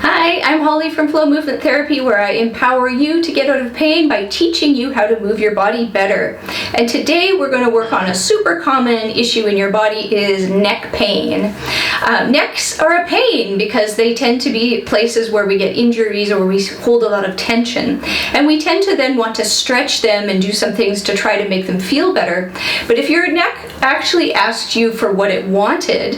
Hi, I'm Holly from Flow Movement Therapy, where I empower you to get out of pain by teaching you how to move your body better. And today we're going to work on a super common issue in your body is neck pain. Necks are a pain because they tend to be places where we get injuries or we hold a lot of tension. And we tend to then want to stretch them and do some things to try to make them feel better. But if your neck actually asked you for what it wanted,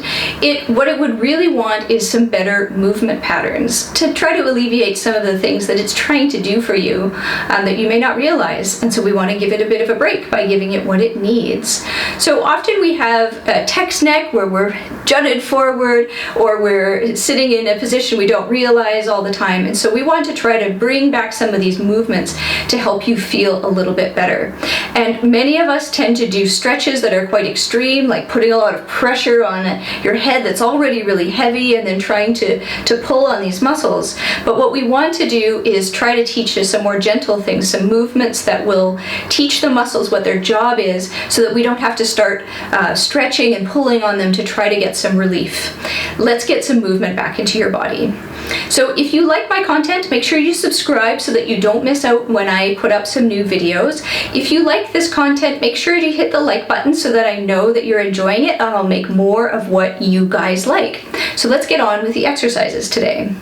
what it would really want is some better movement patterns to try to alleviate some of the things that it's trying to do for you that you may not realize. And so we want to give it a bit of a break by giving it what it needs. So often we have a text neck where we're jutted forward or we're sitting in a position we don't realize all the time. And so we want to try to bring back some of these movements to help you feel a little bit better. And many of us tend to do stretches that are quite extreme, like putting a lot of pressure on your head that's already really heavy and then trying to pull on these muscles. But what we want to do is try to teach you some more gentle things, some movements that will teach the muscles what their job is so that we don't have to start stretching and pulling on them to try to get some relief. Let's get some movement back into your body. So if you like my content, make sure you subscribe so that you don't miss out when I put up some new videos. If you like this content, make sure to hit the like button so that I know that you're enjoying it and I'll make more of what you guys like. So let's get on with the exercises today.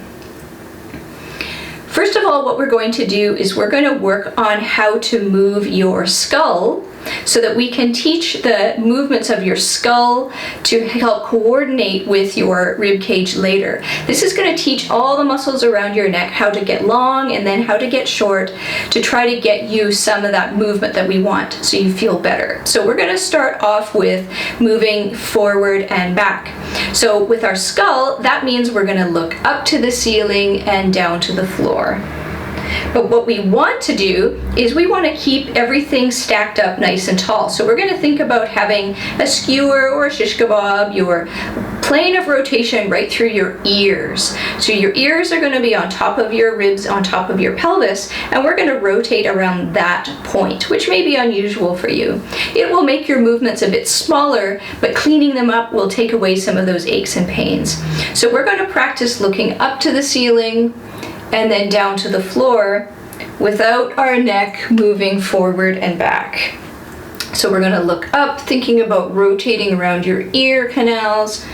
First of all, what we're going to do is we're going to work on how to move your skull so that we can teach the movements of your skull to help coordinate with your rib cage later. This is going to teach all the muscles around your neck how to get long and then how to get short to try to get you some of that movement that we want so you feel better. So we're going to start off with moving forward and back. So with our skull, that means we're going to look up to the ceiling and down to the floor. But what we want to do is we want to keep everything stacked up nice and tall. So we're going to think about having a skewer or a shish kebab, your plane of rotation right through your ears. So your ears are going to be on top of your ribs, on top of your pelvis, and we're going to rotate around that point, which may be unusual for you. It will make your movements a bit smaller, but cleaning them up will take away some of those aches and pains. So we're going to practice looking up to the ceiling and then down to the floor without our neck moving forward and back. So we're going to look up, thinking about rotating around your ear canals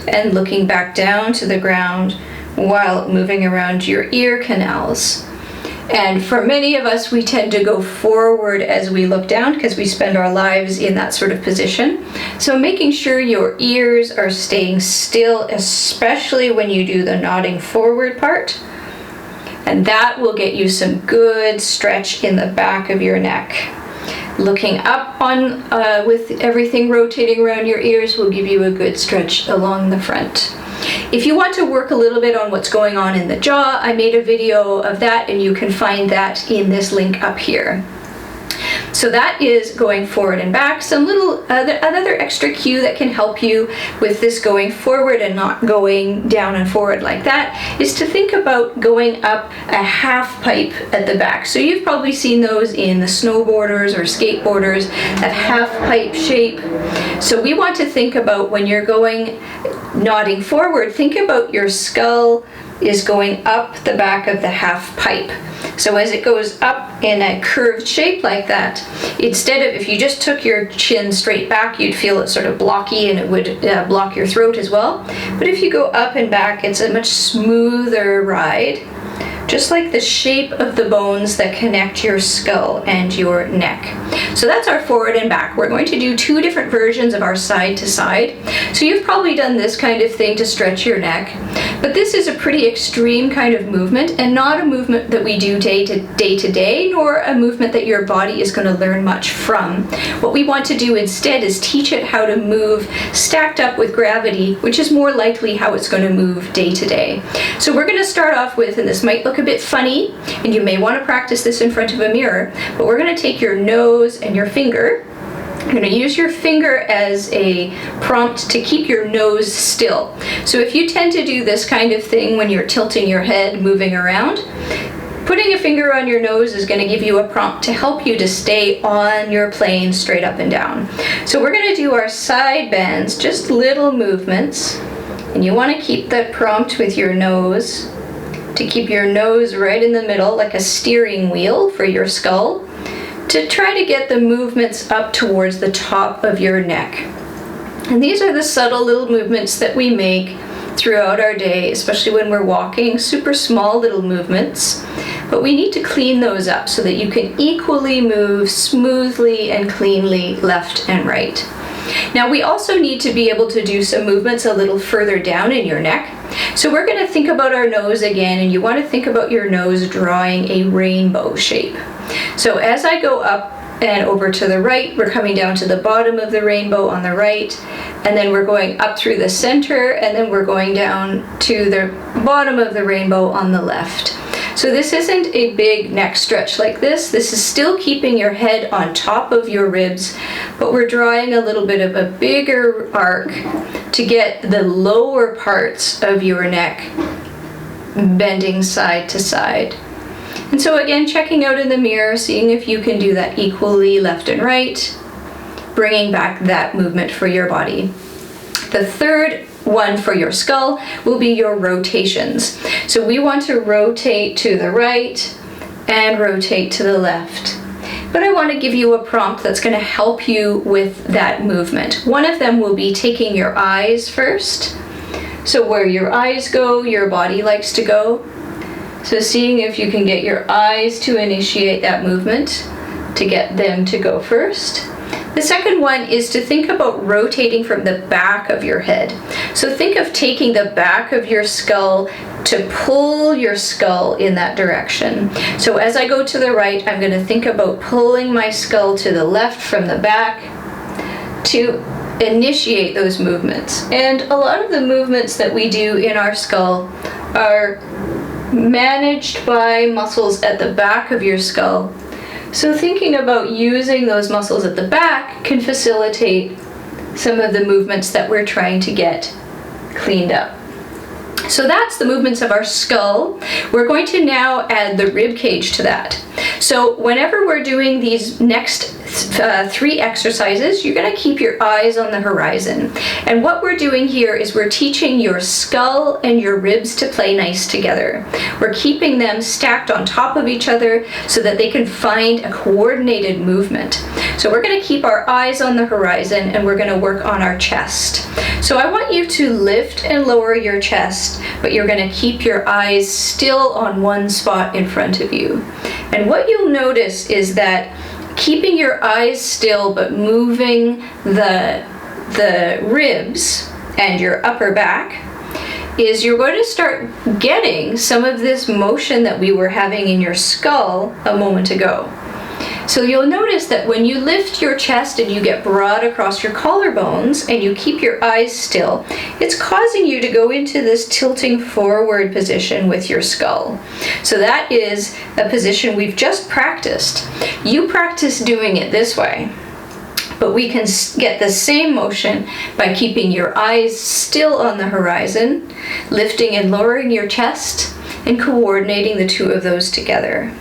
and looking back down to the ground while moving around your ear canals. And for many of us, we tend to go forward as we look down because we spend our lives in that sort of position. So making sure your ears are staying still, especially when you do the nodding forward part. And that will get you some good stretch in the back of your neck. Looking up on with everything rotating around your ears will give you a good stretch along the front. If you want to work a little bit on what's going on in the jaw, I made a video of that and you can find that in this link up here. So that is going forward and back. Some another extra cue that can help you with this going forward and not going down and forward like that is to think about going up a half pipe at the back. So you've probably seen those in the snowboarders or skateboarders, that half pipe shape. So we want to think about when you're going nodding forward, think about your skull is going up the back of the half pipe. So as it goes up in a curved shape like that, instead of if you just took your chin straight back, you'd feel it sort of blocky and it would block your throat as well. But if you go up and back, it's a much smoother ride, just like the shape of the bones that connect your skull and your neck. So that's our forward and back. We're going to do two different versions of our side to side. So you've probably done this kind of thing to stretch your neck, but this is a pretty extreme kind of movement and not a movement that we do day to day, nor a movement that your body is going to learn much from. What we want to do instead is teach it how to move stacked up with gravity, which is more likely how it's going to move day to day. So we're going to start off with, and this might look a bit funny, and you may want to practice this in front of a mirror, but we're going to take your nose and your finger. You're going to use your finger as a prompt to keep your nose still. So if you tend to do this kind of thing when you're tilting your head, moving around, putting a finger on your nose is going to give you a prompt to help you to stay on your plane straight up and down. So we're going to do our side bends, just little movements, and you want to keep that prompt with your nose to keep your nose right in the middle like a steering wheel for your skull, to try to get the movements up towards the top of your neck. And these are the subtle little movements that we make throughout our day, especially when we're walking, super small little movements. But we need to clean those up so that you can equally move smoothly and cleanly left and right. Now we also need to be able to do some movements a little further down in your neck. So we're going to think about our nose again, and you want to think about your nose drawing a rainbow shape. So as I go up and over to the right, we're coming down to the bottom of the rainbow on the right, and then we're going up through the center, and then we're going down to the bottom of the rainbow on the left. So this isn't a big neck stretch like this. This is still keeping your head on top of your ribs, but we're drawing a little bit of a bigger arc to get the lower parts of your neck bending side to side. And so again, checking out in the mirror, seeing if you can do that equally left and right, bringing back that movement for your body. The third one for your skull will be your rotations. So we want to rotate to the right and rotate to the left. But I want to give you a prompt that's going to help you with that movement. One of them will be taking your eyes first. So where your eyes go, your body likes to go. So seeing if you can get your eyes to initiate that movement, to get them to go first. The second one is to think about rotating from the back of your head. So think of taking the back of your skull to pull your skull in that direction. So as I go to the right, I'm going to think about pulling my skull to the left from the back to initiate those movements. And a lot of the movements that we do in our skull are managed by muscles at the back of your skull. So thinking about using those muscles at the back can facilitate some of the movements that we're trying to get cleaned up. So that's the movements of our skull. We're going to now add the rib cage to that. So whenever we're doing these next three exercises, you're going to keep your eyes on the horizon. And what we're doing here is we're teaching your skull and your ribs to play nice together. We're keeping them stacked on top of each other so that they can find a coordinated movement. So we're going to keep our eyes on the horizon, and we're going to work on our chest. So I want you to lift and lower your chest, but you're going to keep your eyes still on one spot in front of you. And what you'll notice is that keeping your eyes still but moving the ribs and your upper back is you're going to start getting some of this motion that we were having in your skull a moment ago. So you'll notice that when you lift your chest and you get broad across your collarbones and you keep your eyes still, it's causing you to go into this tilting forward position with your skull. So that is a position we've just practiced. You practice doing it this way, but we can get the same motion by keeping your eyes still on the horizon, lifting and lowering your chest, and coordinating the two of those together.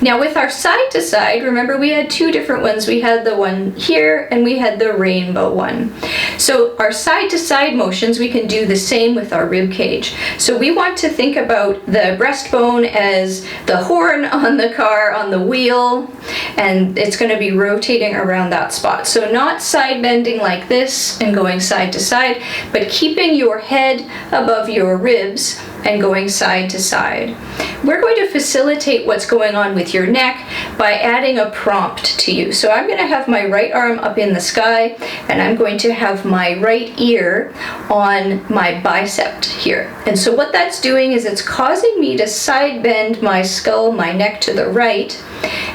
Now with our side to side, remember we had two different ones. We had the one here and we had the rainbow one. So our side to side motions, we can do the same with our rib cage. So we want to think about the breastbone as the horn on the car, on the wheel, and it's going to be rotating around that spot. So not side bending like this and going side to side, but keeping your head above your ribs and going side to side. We're going to facilitate what's going on with your neck by adding a prompt to you. So I'm going to have my right arm up in the sky, and I'm going to have my right ear on my bicep here. And so what that's doing is it's causing me to side bend my skull, my neck to the right.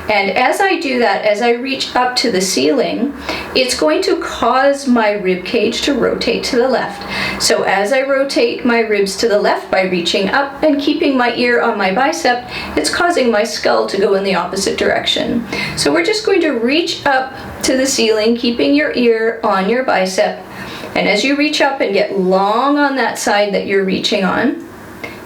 And as I do that, as I reach up to the ceiling, it's going to cause my rib cage to rotate to the left. So as I rotate my ribs to the left by reaching up and keeping my ear on my bicep, it's causing my skull to go in the opposite direction. So we're just going to reach up to the ceiling, keeping your ear on your bicep. And as you reach up and get long on that side that you're reaching on,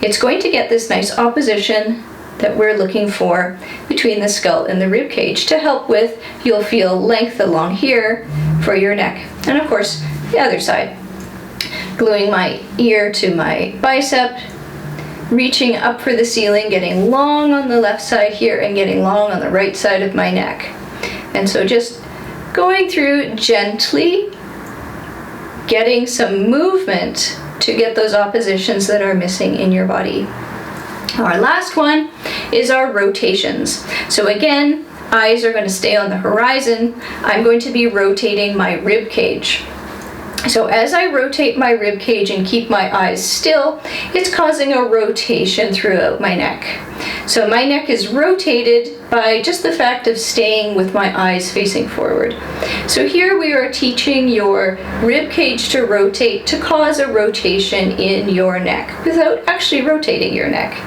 it's going to get this nice opposition that we're looking for between the skull and the rib cage to help with, you'll feel length along here for your neck. And of course, the other side. Gluing my ear to my bicep, reaching up for the ceiling, getting long on the left side here and getting long on the right side of my neck. And so just going through gently, getting some movement to get those oppositions that are missing in your body. Our last one is our rotations. So again, eyes are going to stay on the horizon. I'm going to be rotating my rib cage. So as I rotate my rib cage and keep my eyes still, it's causing a rotation throughout my neck. So my neck is rotated by just the fact of staying with my eyes facing forward. So here we are teaching your rib cage to rotate to cause a rotation in your neck without actually rotating your neck.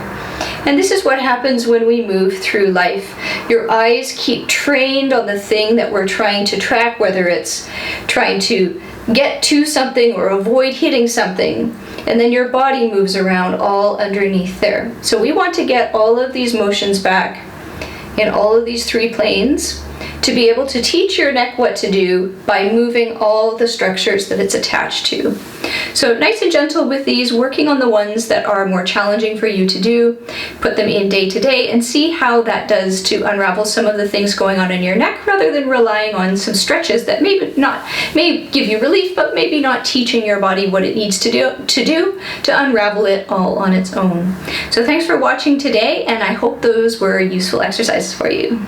And this is what happens when we move through life. Your eyes keep trained on the thing that we're trying to track, whether it's trying to get to something or avoid hitting something, and then your body moves around all underneath there. So we want to get all of these motions back in all of these three planes to be able to teach your neck what to do by moving all the structures that it's attached to. So nice and gentle with these, working on the ones that are more challenging for you to do, put them in day to day and see how that does to unravel some of the things going on in your neck rather than relying on some stretches that may give you relief, but maybe not teaching your body what it needs to do to unravel it all on its own. So thanks for watching today, and I hope those were useful exercises for you.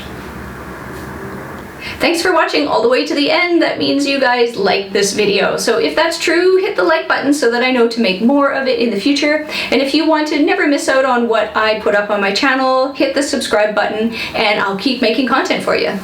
Thanks for watching all the way to the end. That means you guys liked this video. So if that's true, hit the like button so that I know to make more of it in the future. And if you want to never miss out on what I put up on my channel, hit the subscribe button and I'll keep making content for you.